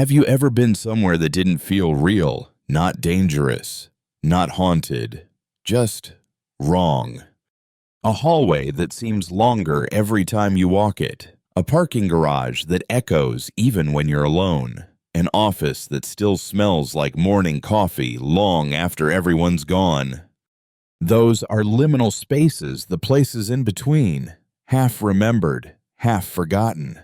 Have you ever been somewhere that didn't feel real, not dangerous, not haunted, just wrong? A hallway that seems longer every time you walk it. A parking garage that echoes even when you're alone. An office that still smells like morning coffee long after everyone's gone. Those are liminal spaces, the places in between, half remembered, half forgotten.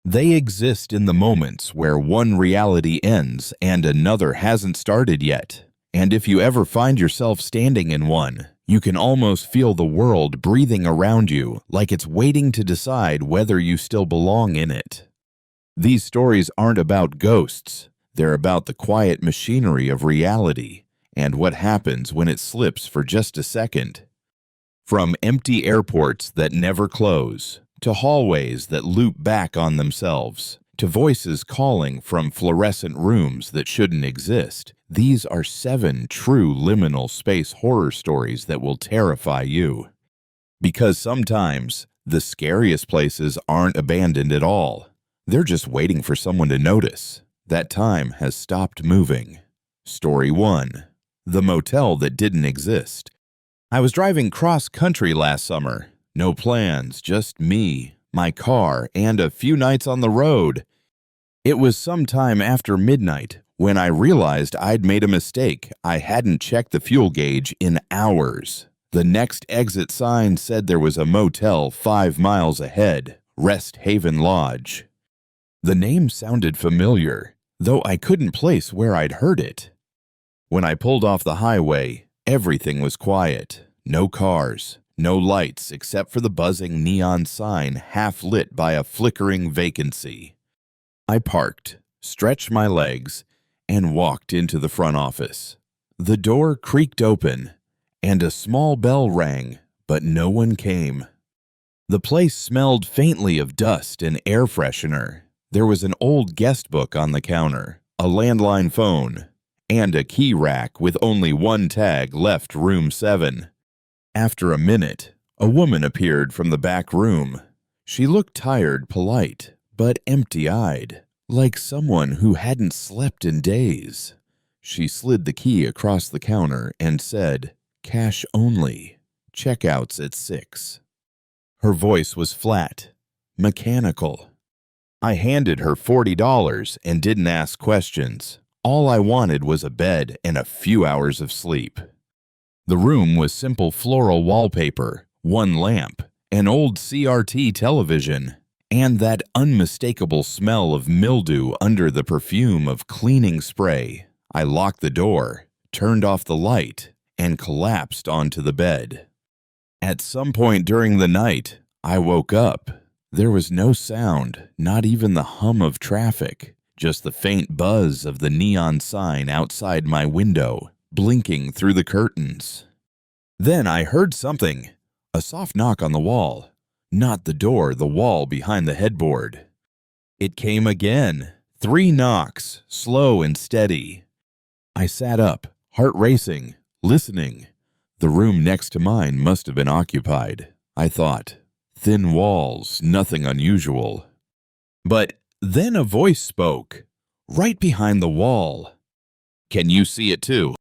They exist in the moments where one reality ends and another hasn't started yet. And if you ever find yourself standing in one, you can almost feel the world breathing around you like it's waiting to decide whether you still belong in it. These stories aren't about ghosts. They're about the quiet machinery of reality and what happens when it slips for just a second. From empty airports that never close, to hallways that loop back on themselves, to voices calling from fluorescent rooms that shouldn't exist, these are 7 true liminal space horror stories that will terrify you. Because sometimes, the scariest places aren't abandoned at all. They're just waiting for someone to notice. That time has stopped moving. Story 1. The motel that didn't exist. I was driving cross-country last summer. No plans, just me, my car, and a few nights on the road. It was sometime after midnight when I realized I'd made a mistake. I hadn't checked the fuel gauge in hours. The next exit sign said there was a motel 5 miles ahead, Rest Haven Lodge. The name sounded familiar, though I couldn't place where I'd heard it. When I pulled off the highway, everything was quiet. No cars, no lights except for the buzzing neon sign half lit by a flickering vacancy. I parked, stretched my legs, and walked into the front office. The door creaked open, and a small bell rang, but no one came. The place smelled faintly of dust and air freshener. There was an old guest book on the counter, a landline phone, and a key rack with only one tag left room 7. After a minute, a woman appeared from the back room. She looked tired, polite, but empty-eyed, like someone who hadn't slept in days. She slid the key across the counter and said, "Cash only. Checkouts at 6. Her voice was flat, mechanical. I handed her $40 and didn't ask questions. All I wanted was a bed and a few hours of sleep. The room was simple floral wallpaper, one lamp, an old CRT television, and that unmistakable smell of mildew under the perfume of cleaning spray. I locked the door, turned off the light, and collapsed onto the bed. At some point during the night, I woke up. There was no sound, not even the hum of traffic, just the faint buzz of the neon sign outside my window, blinking through the curtains. Then I heard something, a soft knock on the wall. Not the door, the wall behind the headboard. It came again, 3 knocks, slow and steady. I sat up, heart racing, listening. The room next to mine must have been occupied, I thought. Thin walls, nothing unusual. But then a voice spoke, right behind the wall. "Can you see it too?"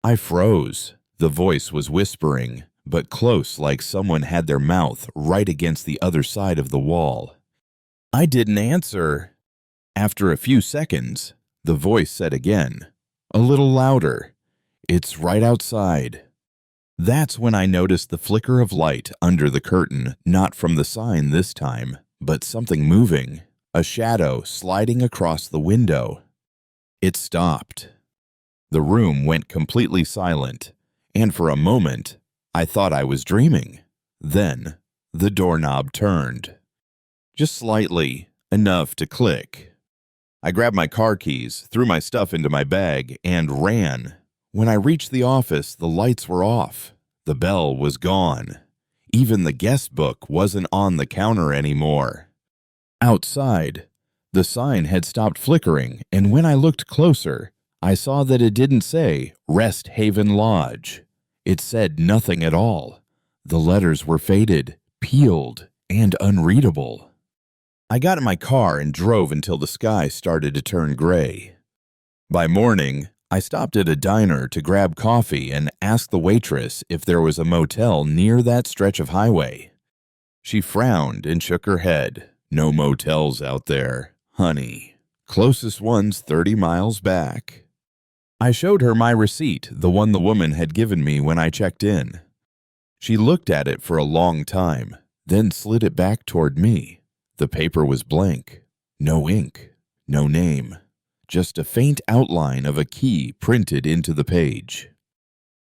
I froze. The voice was whispering, but close, like someone had their mouth right against the other side of the wall. I didn't answer. After a few seconds, the voice said again, a little louder, "It's right outside." That's when I noticed the flicker of light under the curtain, not from the sign this time, but something moving, a shadow sliding across the window. It stopped. The room went completely silent, and for a moment, I thought I was dreaming. Then, the doorknob turned. Just slightly, enough to click. I grabbed my car keys, threw my stuff into my bag, and ran. When I reached the office, the lights were off. The bell was gone. Even the guest book wasn't on the counter anymore. Outside, the sign had stopped flickering, and when I looked closer, I saw that it didn't say Rest Haven Lodge. It said nothing at all. The letters were faded, peeled, and unreadable. I got in my car and drove until the sky started to turn gray. By morning, I stopped at a diner to grab coffee and asked the waitress if there was a motel near that stretch of highway. She frowned and shook her head. No motels out there, honey. Closest one's 30 miles back. I showed her my receipt, the one the woman had given me when I checked in. She looked at it for a long time, then slid it back toward me. The paper was blank. No ink, no name. Just a faint outline of a key printed into the page.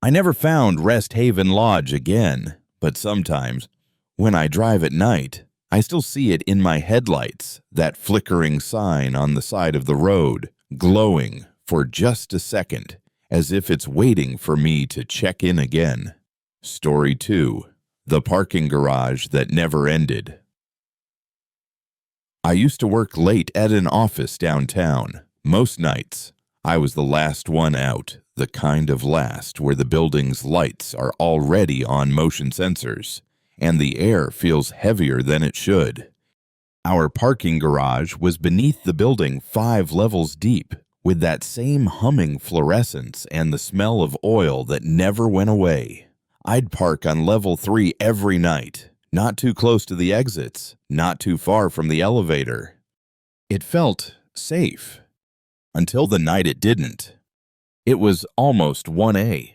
I never found Rest Haven Lodge again, but sometimes, when I drive at night, I still see it in my headlights, that flickering sign on the side of the road, glowing for just a second, as if it's waiting for me to check in again. Story 2. The Parking Garage That Never Ended. I used to work late at an office downtown. Most nights, I was the last one out, the kind of last where the building's lights are already on motion sensors, and the air feels heavier than it should. Our parking garage was beneath the building 5 levels deep, with that same humming fluorescence and the smell of oil that never went away. I'd park on level 3 every night, not too close to the exits, not too far from the elevator. It felt safe. Until the night it didn't. It was almost 1 a.m.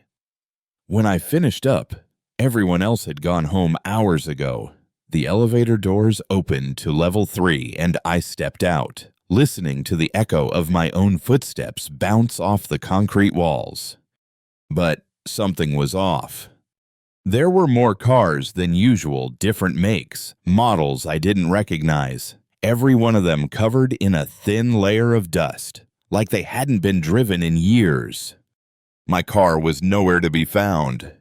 When I finished up, everyone else had gone home hours ago. The elevator doors opened to level 3 and I stepped out, listening to the echo of my own footsteps bounce off the concrete walls. But something was off. There were more cars than usual, different makes, models I didn't recognize, every one of them covered in a thin layer of dust, like they hadn't been driven in years. My car was nowhere to be found.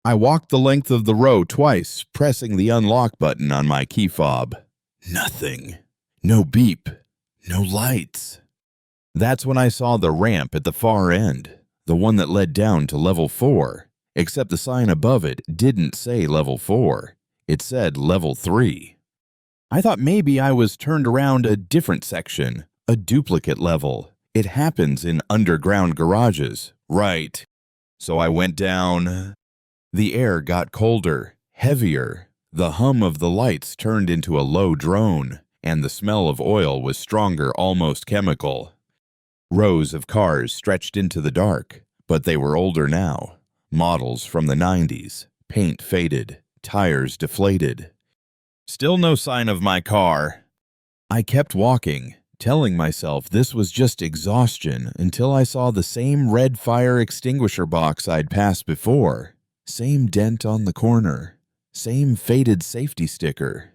I walked the length of the row twice, pressing the unlock button on my key fob. Nothing. No beep. No lights. That's when I saw the ramp at the far end, the one that led down to level 4, except the sign above it didn't say level 4. It said level 3. I thought maybe I was turned around a different section, a duplicate level. It happens in underground garages, right? So I went down. The air got colder, heavier. The hum of the lights turned into a low drone, and the smell of oil was stronger, almost chemical. Rows of cars stretched into the dark, but they were older now. Models from the 90s, paint faded, tires deflated. Still no sign of my car. I kept walking, telling myself this was just exhaustion until I saw the same red fire extinguisher box I'd passed before. Same dent on the corner. Same faded safety sticker.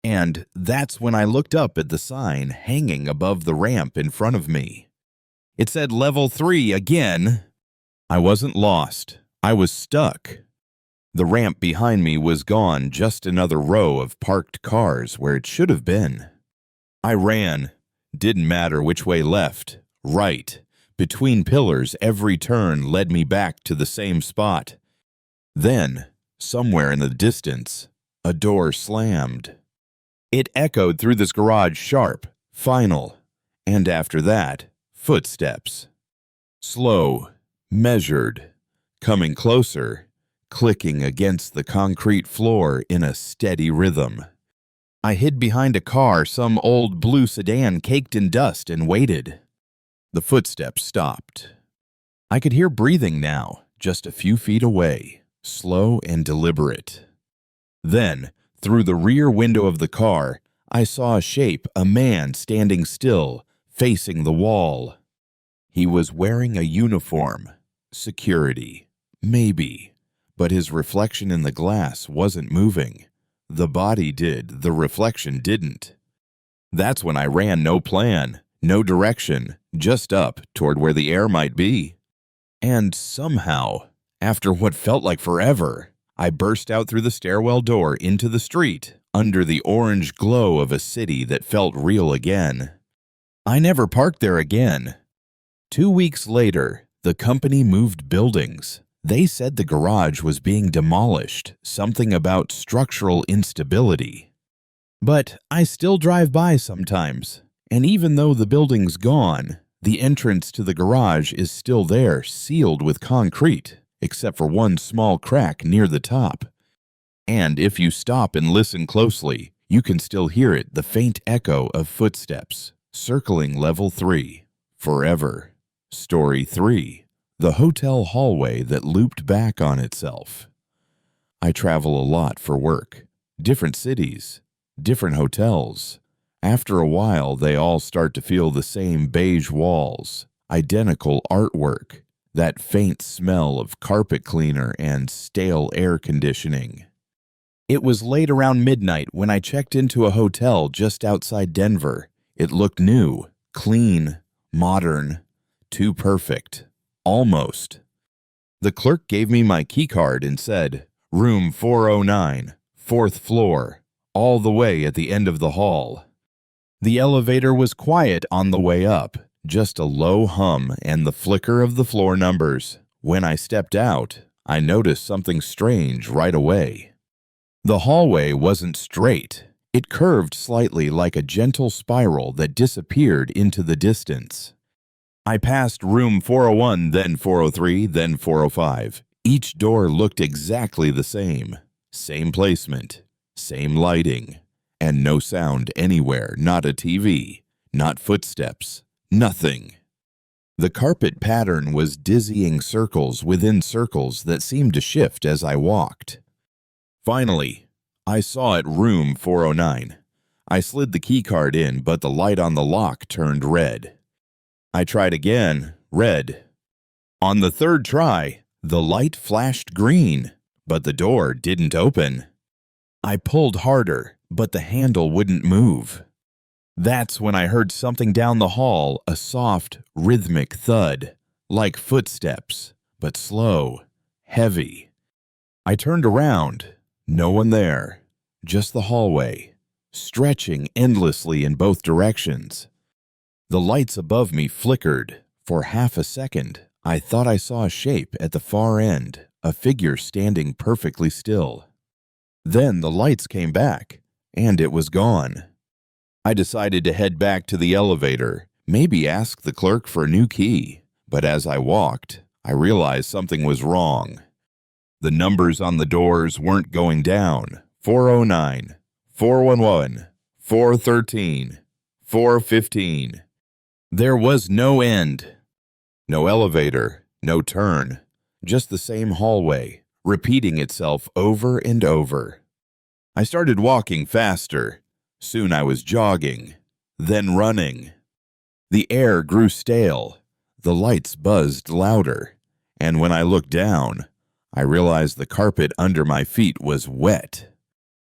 And that's when I looked up at the sign hanging above the ramp in front of me. It said level 3 again. I wasn't lost. I was stuck. The ramp behind me was gone, just another row of parked cars where it should have been. I ran. Didn't matter which way left, right. Between pillars, every turn led me back to the same spot. Then, somewhere in the distance, a door slammed. It echoed through this garage sharp, final, and after that, footsteps. Slow, measured, coming closer, clicking against the concrete floor in a steady rhythm. I hid behind a car, some old blue sedan caked in dust, and waited. The footsteps stopped. I could hear breathing now, just a few feet away, slow and deliberate. Then, through the rear window of the car, I saw a shape, a man standing still, facing the wall. He was wearing a uniform. Security. Maybe. But his reflection in the glass wasn't moving. The body did, the reflection didn't. That's when I ran, no plan, no direction, just up toward where the air might be. And somehow, after what felt like forever, I burst out through the stairwell door into the street, under the orange glow of a city that felt real again. I never parked there again. 2 weeks later, the company moved buildings. They said the garage was being demolished, something about structural instability. But I still drive by sometimes, and even though the building's gone, the entrance to the garage is still there, sealed with concrete, except for one small crack near the top. And if you stop and listen closely, you can still hear it, the faint echo of footsteps, circling level 3, forever. Story 3, the hotel hallway that looped back on itself. I travel a lot for work, different cities, different hotels. After a while, they all start to feel the same beige walls, identical artwork, that faint smell of carpet cleaner and stale air conditioning. It was late around midnight when I checked into a hotel just outside Denver. It looked new, clean, modern, too perfect, almost. The clerk gave me my keycard and said, "Room 409, 4th floor, all the way at the end of the hall." The elevator was quiet on the way up, just a low hum and the flicker of the floor numbers. When I stepped out, I noticed something strange right away. The hallway wasn't straight. It curved slightly like a gentle spiral that disappeared into the distance. I passed room 401, then 403, then 405. Each door looked exactly the same. Same placement, same lighting, and no sound anywhere, not a TV, not footsteps, nothing. The carpet pattern was dizzying circles within circles that seemed to shift as I walked. Finally, I saw it, room 409. I slid the keycard in, but the light on the lock turned red. I tried again, red. On the third try, the light flashed green, but the door didn't open. I pulled harder, but the handle wouldn't move. That's when I heard something down the hall, a soft, rhythmic thud, like footsteps, but slow, heavy. I turned around. No one there, just the hallway, stretching endlessly in both directions. The lights above me flickered. For half a second, I thought I saw a shape at the far end, a figure standing perfectly still. Then the lights came back, and it was gone. I decided to head back to the elevator, maybe ask the clerk for a new key, but as I walked, I realized something was wrong. The numbers on the doors weren't going down. 409, 411, 413, 415. There was no end. No elevator, no turn, just the same hallway, repeating itself over and over. I started walking faster. Soon I was jogging, then running. The air grew stale. The lights buzzed louder. And when I looked down, I realized the carpet under my feet was wet.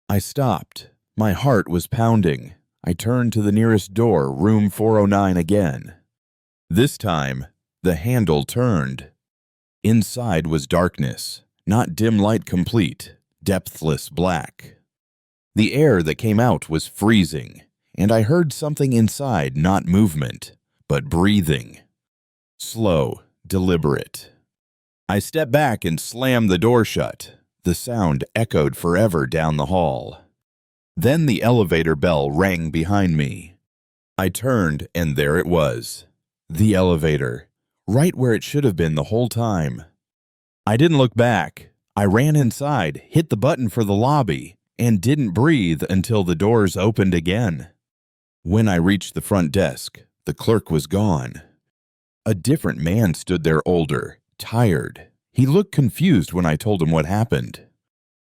I stopped. My heart was pounding. I turned to the nearest door, room 409 again. This time, the handle turned. Inside was darkness, not dim light complete, depthless black. The air that came out was freezing, and I heard something inside, not movement, but breathing. Slow, deliberate. I stepped back and slammed the door shut. The sound echoed forever down the hall. Then the elevator bell rang behind me. I turned, and there it was. The elevator, right where it should have been the whole time. I didn't look back. I ran inside, hit the button for the lobby, and didn't breathe until the doors opened again. When I reached the front desk, the clerk was gone. A different man stood there, older, tired. He looked confused when I told him what happened.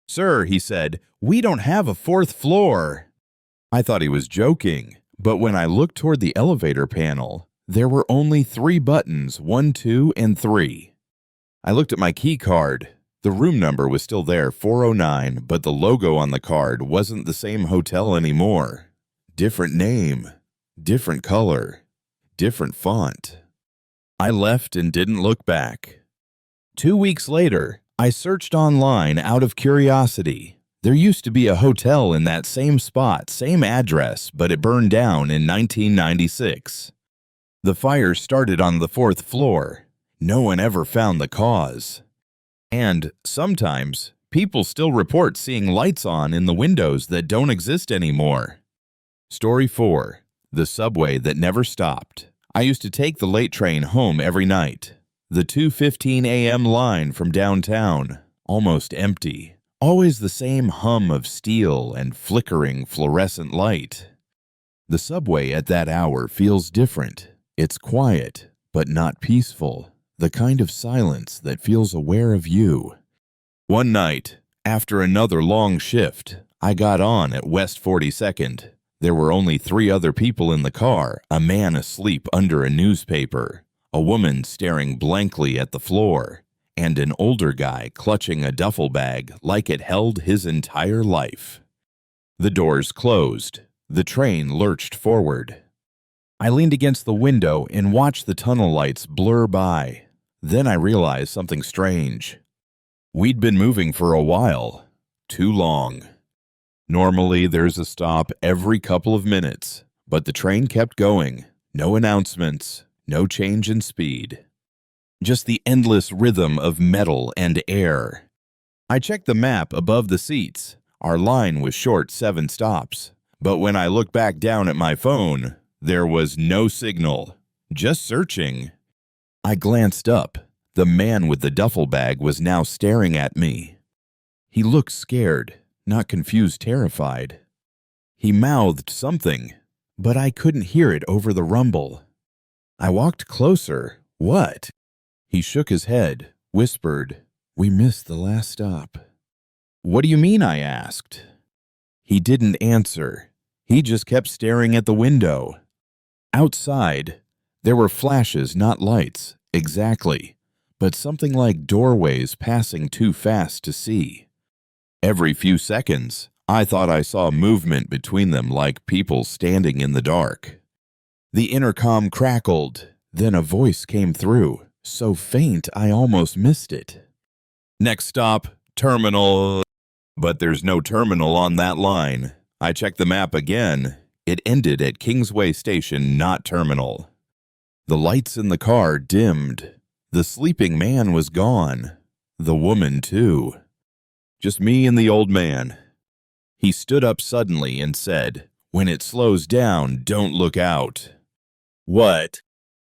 "Sir," he said, "we don't have a 4th floor." I thought he was joking, but when I looked toward the elevator panel, there were only 3 buttons, 1, 2, and 3. I looked at my key card. The room number was still there, 409, but the logo on the card wasn't the same hotel anymore. Different name, different color, different font. I left and didn't look back. 2 weeks later, I searched online out of curiosity. There used to be a hotel in that same spot, same address, but it burned down in 1996. The fire started on the 4th floor. No one ever found the cause. And sometimes People still report seeing lights on in the windows that don't exist anymore. Story 4. The subway that never stopped. I used to take the late train home every night. The 2:15 a.m. line from downtown, almost empty. Always the same hum of steel and flickering fluorescent light. The subway at that hour feels different. It's quiet, but not peaceful. The kind of silence that feels aware of you. One night, after another long shift, I got on at West 42nd. There were only 3 other people in the car, a man asleep under a newspaper, a woman staring blankly at the floor, and an older guy clutching a duffel bag like it held his entire life. The doors closed. The train lurched forward. I leaned against the window and watched the tunnel lights blur by. Then I realized something strange. We'd been moving for a while. Too long. Normally, there's a stop every couple of minutes, but the train kept going. No announcements, no change in speed. Just the endless rhythm of metal and air. I checked the map above the seats. Our line was short 7 stops. But when I looked back down at my phone, there was no signal. Just searching. I glanced up. The man with the duffel bag was now staring at me. He looked scared, not confused, terrified. He mouthed something, but I couldn't hear it over the rumble. I walked closer. What? He shook his head, whispered, "We missed the last stop." "What do you mean?" I asked. He didn't answer. He just kept staring at the window. Outside, there were flashes, not lights, exactly, but something like doorways passing too fast to see. Every few seconds, I thought I saw movement between them like people standing in the dark. The intercom crackled, then a voice came through, so faint I almost missed it. "Next stop, terminal." But there's no terminal on that line. I checked the map again. It ended at Kingsway Station, not terminal. The lights in the car dimmed. The sleeping man was gone. The woman, too. Just me and the old man. He stood up suddenly and said, "When it slows down, don't look out." "What?"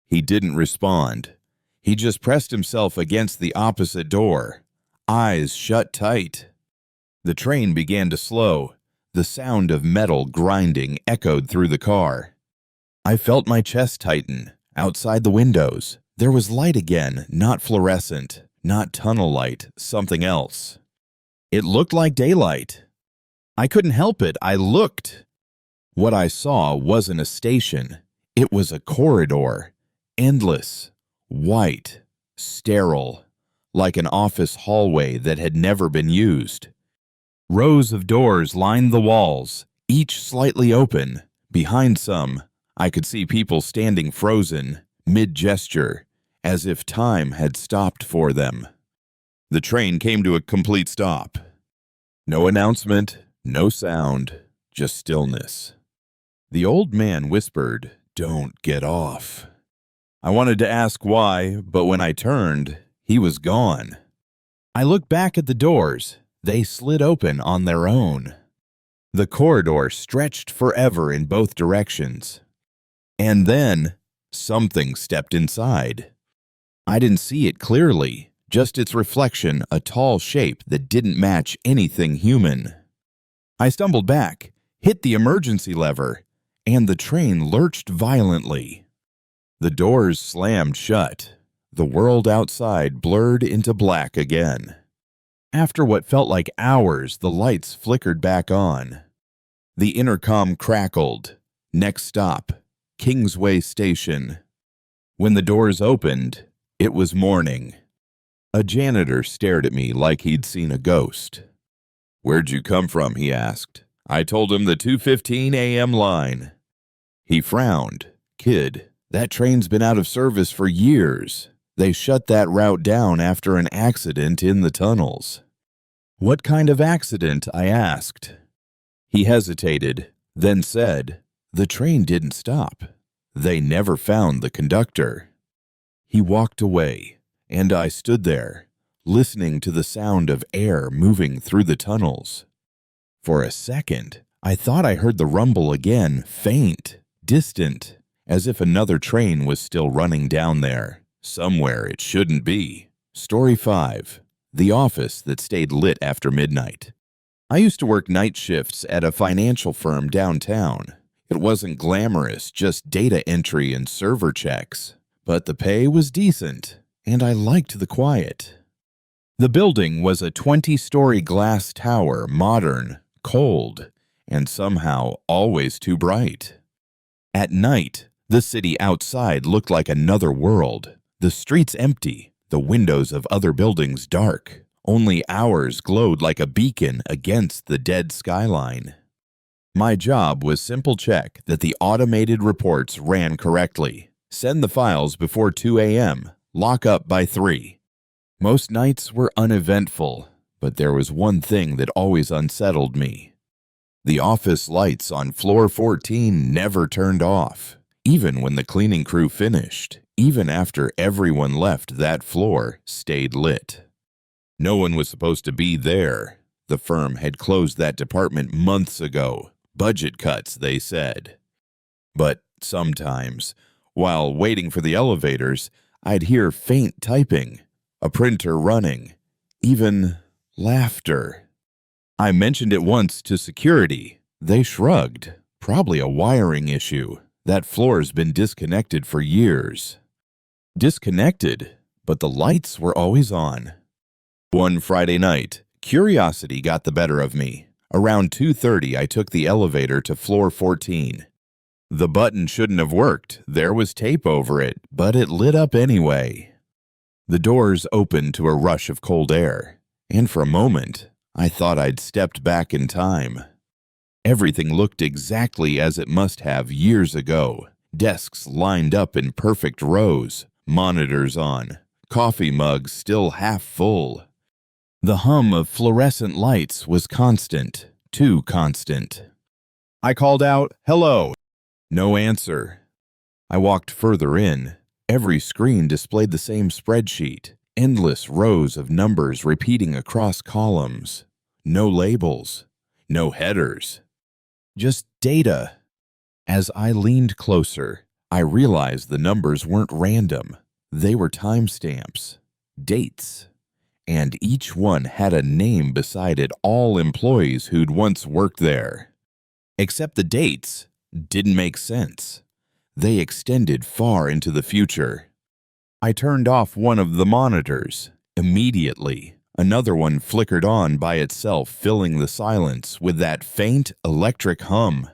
He didn't respond. He just pressed himself against the opposite door. Eyes shut tight. The train began to slow. The sound of metal grinding echoed through the car. I felt my chest tighten. Outside the windows, there was light again, not fluorescent, not tunnel light, something else. It looked like daylight. I couldn't help it. I looked. What I saw wasn't a station. It was a corridor. Endless. White. Sterile. Like an office hallway that had never been used. Rows of doors lined the walls, each slightly open. Behind some, I could see people standing frozen, mid-gesture, as if time had stopped for them. The train came to a complete stop. No announcement, no sound, just stillness. The old man whispered, "Don't get off." I wanted to ask why, but when I turned, he was gone. I looked back at the doors. They slid open on their own. The corridor stretched forever in both directions. And then, something stepped inside. I didn't see it clearly, just its reflection, a tall shape that didn't match anything human. I stumbled back, hit the emergency lever, and the train lurched violently. The doors slammed shut. The world outside blurred into black again. After what felt like hours, the lights flickered back on. The intercom crackled. Next stop, Kingsway Station. When the doors opened, it was morning. A janitor stared at me like he'd seen a ghost. "Where'd you come from?" he asked. I told him the 2:15 a.m. line. He frowned. "Kid, that train's been out of service for years. They shut that route down after an accident in the tunnels." "What kind of accident?" I asked. He hesitated, then said, "The train didn't stop. They never found the conductor." He walked away, and I stood there, listening to the sound of air moving through the tunnels. For a second, I thought I heard the rumble again, faint, distant, as if another train was still running down there. Somewhere it shouldn't be. Story 5. The office that stayed lit after midnight. I used to work night shifts at a financial firm downtown. It wasn't glamorous, just data entry and server checks. But the pay was decent, and I liked the quiet. The building was a 20-story glass tower, modern, cold, and somehow always too bright. At night, the city outside looked like another world. The streets empty, the windows of other buildings dark. Only ours glowed like a beacon against the dead skyline. My job was simple: check that the automated reports ran correctly, send the files before 2 a.m., lock up by 3. Most nights were uneventful, but there was one thing that always unsettled me. The office lights on floor 14 never turned off, even when the cleaning crew finished, even after everyone left. That floor stayed lit. No one was supposed to be there. The firm had closed that department months ago. Budget cuts, they said. But sometimes, while waiting for the elevators, I'd hear faint typing, a printer running, even laughter. I mentioned it once to security. They shrugged. Probably a wiring issue. That floor's been disconnected for years. Disconnected, but the lights were always on. One Friday night, curiosity got the better of me. Around 2:30, I took the elevator to floor 14. The button shouldn't have worked. There was tape over it, but it lit up anyway. The doors opened to a rush of cold air, and for a moment, I thought I'd stepped back in time. Everything looked exactly as it must have years ago. Desks lined up in perfect rows, monitors on, coffee mugs still half full. The hum of fluorescent lights was constant, too constant. I called out, "Hello." No answer. I walked further in. Every screen displayed the same spreadsheet, endless rows of numbers repeating across columns. No labels, no headers. Just data. As I leaned closer, I realized the numbers weren't random. They were timestamps, dates. And each one had a name beside it, all employees who'd once worked there. Except the dates didn't make sense. They extended far into the future. I turned off one of the monitors. Immediately, another one flickered on by itself, filling the silence with that faint electric hum.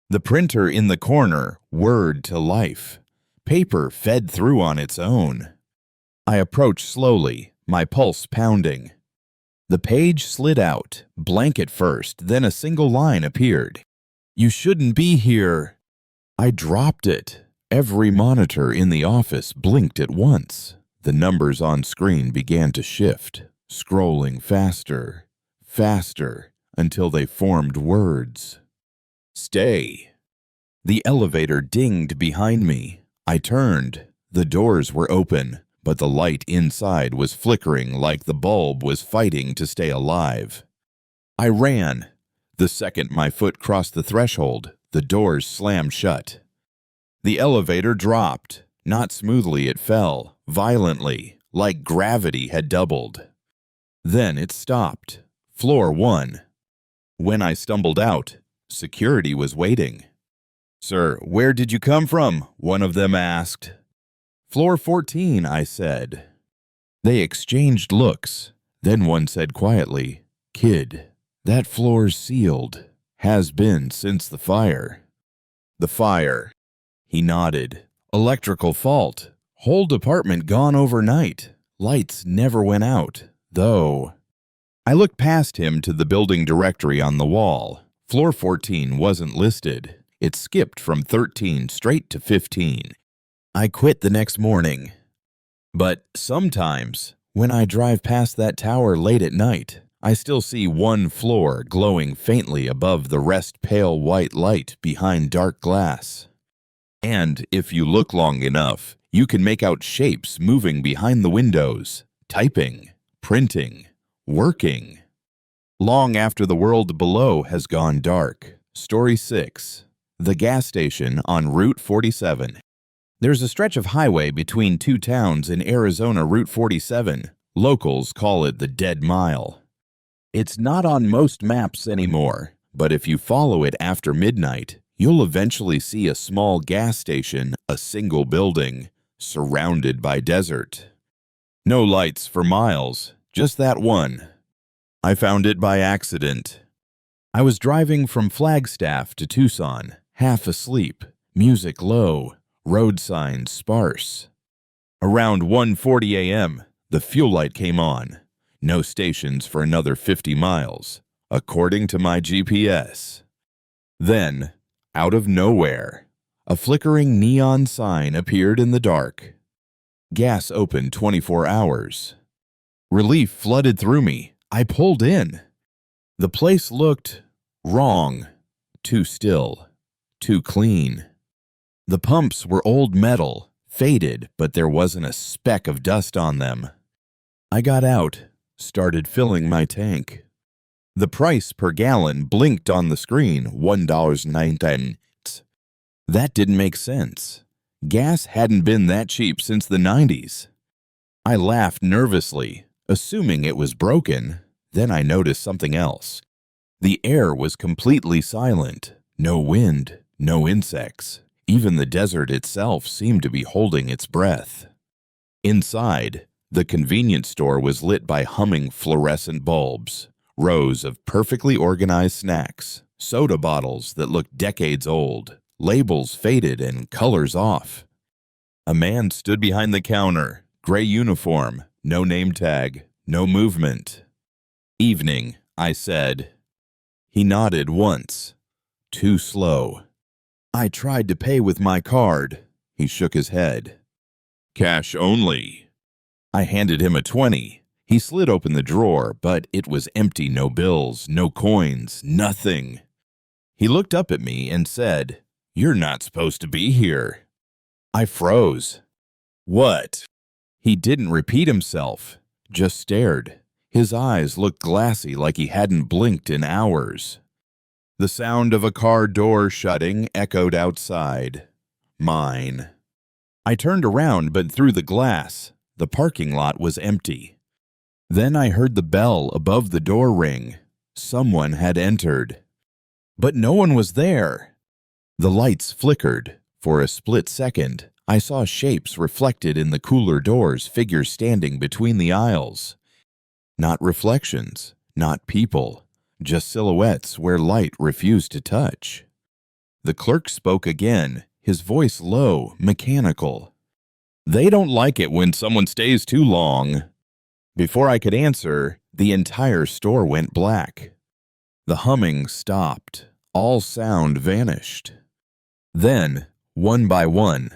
The printer in the corner whirred to life. Paper fed through on its own. I approached slowly, my pulse pounding. The page slid out, blank at first, then a single line appeared. "You shouldn't be here." I dropped it. Every monitor in the office blinked at once. The numbers on screen began to shift, scrolling faster, faster, until they formed words. "Stay." The elevator dinged behind me. I turned. The doors were open, but the light inside was flickering like the bulb was fighting to stay alive. I ran. The second my foot crossed the threshold, the doors slammed shut. The elevator dropped. Not smoothly, it fell, violently, like gravity had doubled. Then it stopped. Floor 1. When I stumbled out, security was waiting. "Sir, where did you come from?" one of them asked. "Floor 14, I said. They exchanged looks. Then one said quietly, "Kid, that floor's sealed. Has been since the fire." "The fire?" He nodded. "Electrical fault. Whole department gone overnight. Lights never went out, though." I looked past him to the building directory on the wall. Floor 14 wasn't listed. It skipped from 13 straight to 15. I quit the next morning. But sometimes, when I drive past that tower late at night, I still see one floor glowing faintly above the rest, pale white light behind dark glass. And if you look long enough, you can make out shapes moving behind the windows, typing, printing, working. Long after the world below has gone dark. Story 6. The gas station on Route 47. There's a stretch of highway between two towns in Arizona, Route 47. Locals call it the Dead Mile. It's not on most maps anymore, but if you follow it after midnight, you'll eventually see a small gas station, a single building, surrounded by desert. No lights for miles, just that one. I found it by accident. I was driving from Flagstaff to Tucson, half asleep, music low, road signs sparse. Around 1:40 a.m., the fuel light came on. No stations for another 50 miles, according to my GPS. Then, out of nowhere, a flickering neon sign appeared in the dark. Gas open 24 hours. Relief flooded through me. I pulled in. The place looked wrong. Too still. Too clean. The pumps were old metal, faded, but there wasn't a speck of dust on them. I got out, started filling my tank. The price per gallon blinked on the screen, $1.09. That didn't make sense. Gas hadn't been that cheap since the 90s. I laughed nervously, assuming it was broken. Then I noticed something else. The air was completely silent. No wind, no insects. Even the desert itself seemed to be holding its breath. Inside, the convenience store was lit by humming fluorescent bulbs, rows of perfectly organized snacks, soda bottles that looked decades old, labels faded and colors off. A man stood behind the counter, gray uniform, no name tag, no movement. "Evening," I said. He nodded once. Too slow. I tried to pay with my card. He shook his head. "Cash only." I handed him a 20. He slid open the drawer, but it was empty. No bills, no coins, nothing. He looked up at me and said, "You're not supposed to be here." I froze. "What?" He didn't repeat himself, just stared. His eyes looked glassy like he hadn't blinked in hours. The sound of a car door shutting echoed outside. Mine. I turned around, but through the glass, the parking lot was empty. Then I heard the bell above the door ring. Someone had entered. But no one was there. The lights flickered. For a split second, I saw shapes reflected in the cooler doors, figures standing between the aisles. Not reflections, not people, just silhouettes where light refused to touch. The clerk spoke again, his voice low, mechanical. "They don't like it when someone stays too long." Before I could answer, the entire store went black. The humming stopped. All sound vanished. Then, one by one,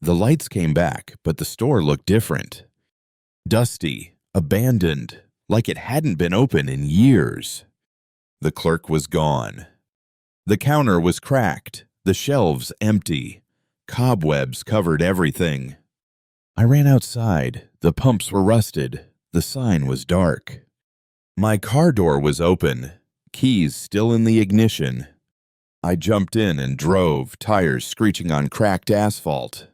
the lights came back, but the store looked different. Dusty, abandoned, like it hadn't been open in years. The clerk was gone. The counter was cracked, the shelves empty. Cobwebs covered everything. I ran outside. The pumps were rusted. The sign was dark. My car door was open, keys still in the ignition. I jumped in and drove, tires screeching on cracked asphalt.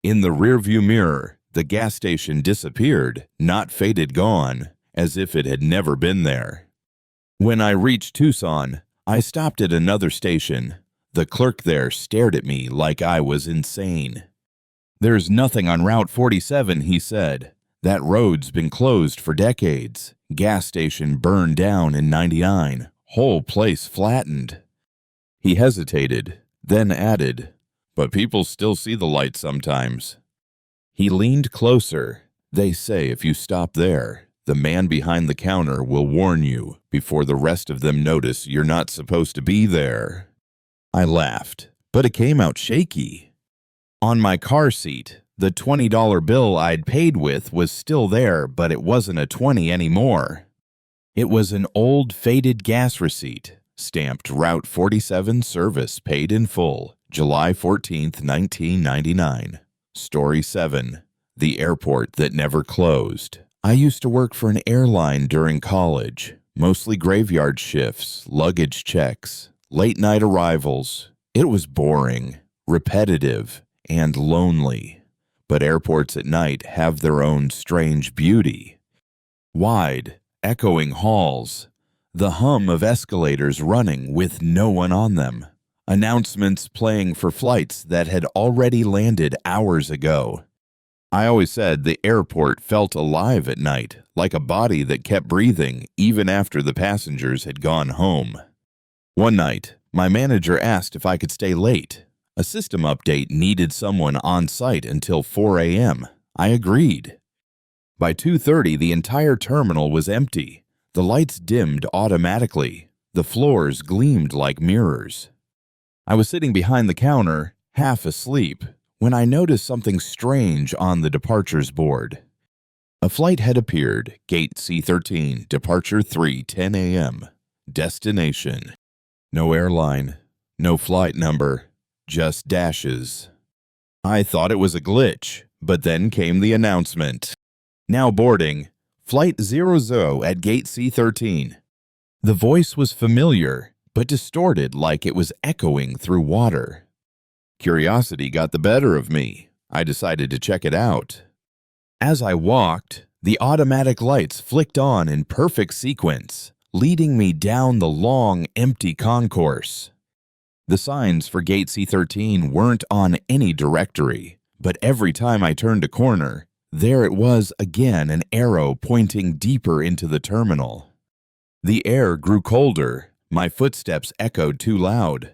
In the rearview mirror, the gas station disappeared, not faded gone, as if it had never been there. When I reached Tucson, I stopped at another station. The clerk there stared at me like I was insane. "There's nothing on Route 47, he said. "That road's been closed for decades. Gas station burned down in '99. Whole place flattened." He hesitated, then added, "But people still see the light sometimes." He leaned closer. "They say if you stop there, the man behind the counter will warn you before the rest of them notice you're not supposed to be there." I laughed, but it came out shaky. On my car seat, the $20 bill I'd paid with was still there, but it wasn't a 20 anymore. It was an old, faded gas receipt, stamped Route 47 service paid in full, July 14th, 1999. Story 7. The airport that never closed. I used to work for an airline during college, mostly graveyard shifts, luggage checks, late-night arrivals. It was boring, repetitive, and lonely. But airports at night have their own strange beauty. Wide, echoing halls, the hum of escalators running with no one on them, announcements playing for flights that had already landed hours ago. I always said the airport felt alive at night, like a body that kept breathing even after the passengers had gone home. One night, my manager asked if I could stay late. A system update needed someone on site until 4 a.m. I agreed. By 2:30, the entire terminal was empty. The lights dimmed automatically. The floors gleamed like mirrors. I was sitting behind the counter, half asleep, when I noticed something strange on the departures board. A flight had appeared, gate C13, departure 3:10 a.m. Destination. No airline, no flight number, just dashes. I thought it was a glitch, but then came the announcement. Now boarding, Flight 00 at gate C13. The voice was familiar, but distorted like it was echoing through water. Curiosity got the better of me. I decided to check it out. As I walked, the automatic lights flicked on in perfect sequence, leading me down the long, empty concourse. The signs for gate C13 weren't on any directory, but every time I turned a corner, there it was again, an arrow pointing deeper into the terminal. The air grew colder. My footsteps echoed too loud.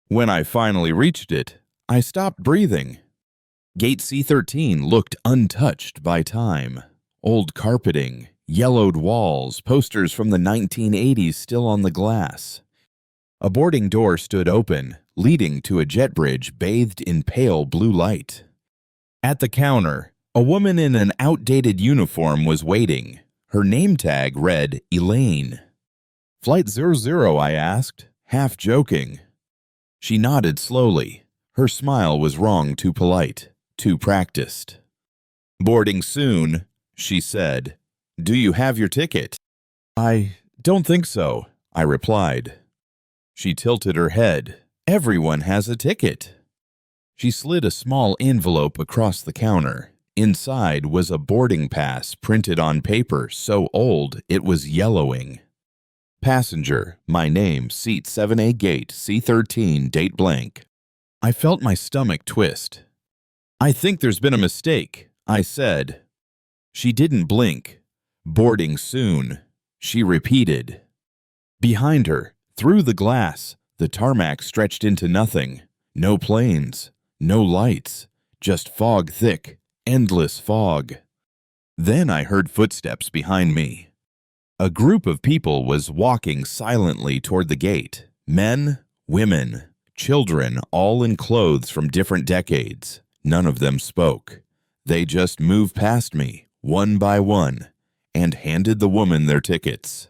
When I finally reached it, I stopped breathing. Gate C13 looked untouched by time. Old carpeting, yellowed walls, posters from the 1980s still on the glass. A boarding door stood open, leading to a jet bridge bathed in pale blue light. At the counter, a woman in an outdated uniform was waiting. Her name tag read Elaine. Flight 00, I asked, half joking. She nodded slowly. Her smile was wrong, too polite, too practiced. Boarding soon, she said. Do you have your ticket? I don't think so, I replied. She tilted her head. Everyone has a ticket. She slid a small envelope across the counter. Inside was a boarding pass printed on paper so old it was yellowing. Passenger, my name, seat 7A gate, C13, date blank. I felt my stomach twist. I think there's been a mistake, I said. She didn't blink. Boarding soon, she repeated. Behind her, through the glass, the tarmac stretched into nothing. No planes, no lights, just fog thick, endless fog. Then I heard footsteps behind me. A group of people was walking silently toward the gate. Men, women, children, all in clothes from different decades. None of them spoke. They just moved past me, one by one, and handed the woman their tickets.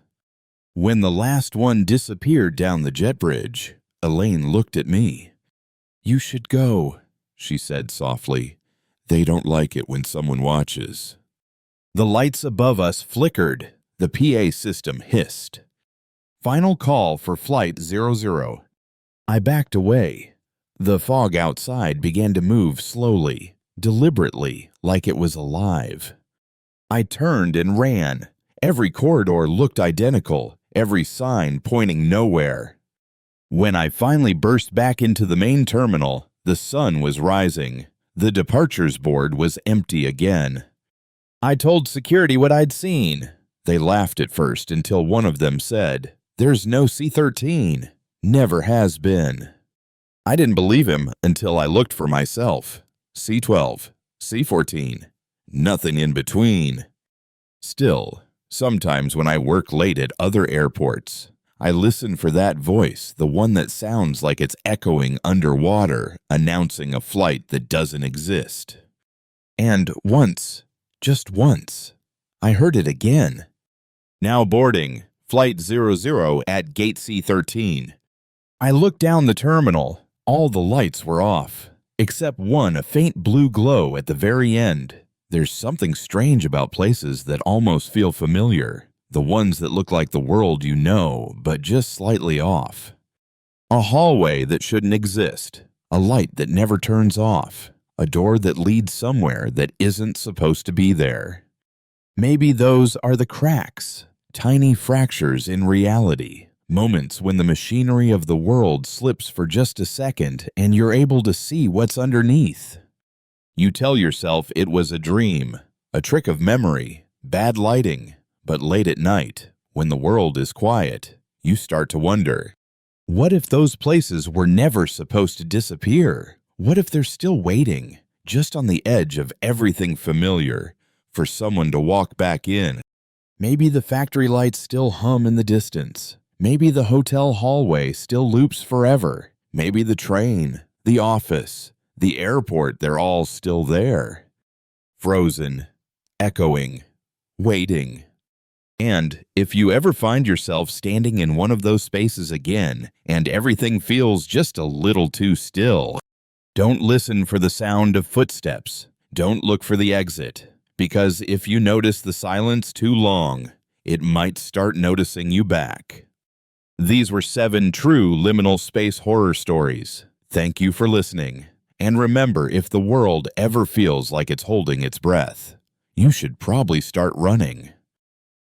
When the last one disappeared down the jet bridge, Elaine looked at me. You should go, she said softly. They don't like it when someone watches. The lights above us flickered. The PA system hissed. Final call for Flight 00. I backed away. The fog outside began to move slowly, deliberately, like it was alive. I turned and ran. Every corridor looked identical, every sign pointing nowhere. When I finally burst back into the main terminal, the sun was rising. The departures board was empty again. I told security what I'd seen. They laughed at first until one of them said, "There's no C13. Never has been." I didn't believe him until I looked for myself. C12, C14, nothing in between. Still, sometimes when I work late at other airports, I listen for that voice, the one that sounds like it's echoing underwater, announcing a flight that doesn't exist. And once, just once, I heard it again. Now boarding, Flight 00 at Gate C13. I looked down the terminal. All the lights were off, except one, a faint blue glow at the very end. There's something strange about places that almost feel familiar, the ones that look like the world you know, but just slightly off. A hallway that shouldn't exist, a light that never turns off, a door that leads somewhere that isn't supposed to be there. Maybe those are the cracks, tiny fractures in reality, moments when the machinery of the world slips for just a second and you're able to see what's underneath. You tell yourself it was a dream, a trick of memory, bad lighting, but late at night, when the world is quiet, you start to wonder, what if those places were never supposed to disappear? What if they're still waiting, just on the edge of everything familiar, for someone to walk back in? Maybe the factory lights still hum in the distance. Maybe the hotel hallway still loops forever. Maybe the train, the office, the airport, they're all still there. Frozen, echoing, waiting. And if you ever find yourself standing in one of those spaces again and everything feels just a little too still, don't listen for the sound of footsteps. Don't look for the exit, because if you notice the silence too long, it might start noticing you back. These were 7 true liminal space horror stories. Thank you for listening. And remember, if the world ever feels like it's holding its breath, you should probably start running.